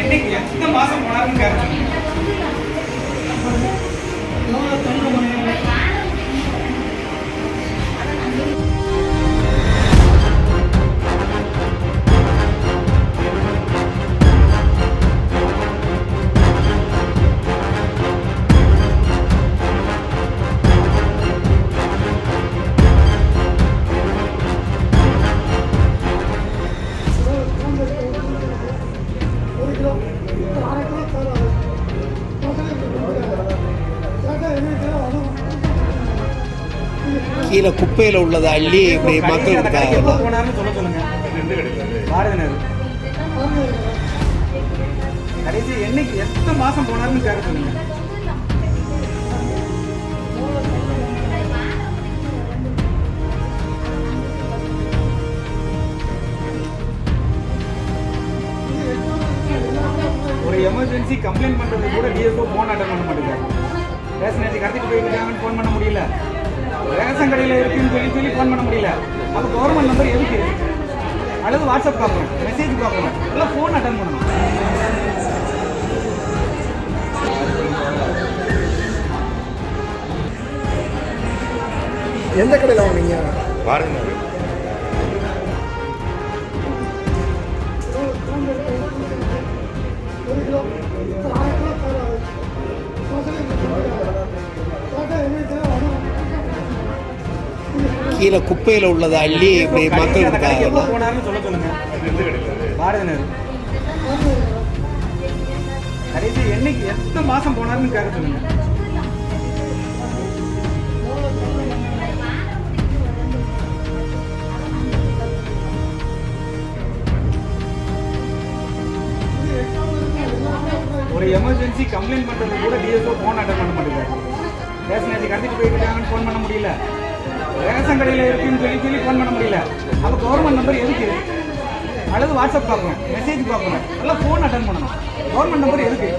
என்னைக்கு எத்தனை மாசம் போனாருன்னு கேட்க கீழே குப்பையில் உள்ளதை அள்ளி இப்படி மக்கள் போனாருன்னு சொல்லுங்க. பாரதினர் கடைசி என்னைக்கு எத்தனை மாசம் போனாருன்னு கேட்க சொல்லுங்க. ஒரு எமர்ஜென்சி கம்ப்ளைண்ட் பண்றது கூட டிஎஸ்ஓ போன் அட்டன் பண்ண மாட்டேங்கிறாங்க. ரேஷன் அரிசி கடத்திட்டு போயிருக்காங்கன்னு ஃபோன் பண்ண முடியல, ரேஷன் கடையில் இருக்குன்னு சொல்லி ஃபோன் பண்ண முடியல. அப்போ கவர்மெண்ட் நம்பர் எதுக்கு? அல்லது வாட்ஸ்அப் பார்க்கணும், மெசேஜ் பார்க்கணும், எல்லாம் ஃபோன் அட்டன் பண்ணணும். எந்த கடையில் வாங்கினீங்க? பாரதினர். கீழே குப்பையில் உள்ளதை அள்ளி இப்படி மக்கள் போனாருன்னு சொல்லுங்க. பாரதினர் கடைசி என்னைக்கு எத்தனை மாசம் போனாருன்னு கேட்க சொல்லுங்க. ஒரு எமர்ஜென்சி கம்ப்ளைண்ட் பண்றது கூட டிஎஸ்ஓ போன் அட்டன் பண்ண மாட்டேங்கிறாங்க. ரேஷன் அரிசி கடத்திட்டு போயிருக்காங்கன்னு ஃபோன் பண்ண முடியல, ரேஷன் கடையில் இருக்குன்னு சொல்லி ஃபோன் பண்ண முடியல. அப்போ கவர்மெண்ட் நம்பர் எதுக்கு? அல்லது வாட்ஸ்அப் பார்க்கணும், மெசேஜ் பார்க்கணும், எல்லாம் ஃபோன் அட்டன் பண்ணணும். கவர்மெண்ட் நம்பர் எதுக்கு?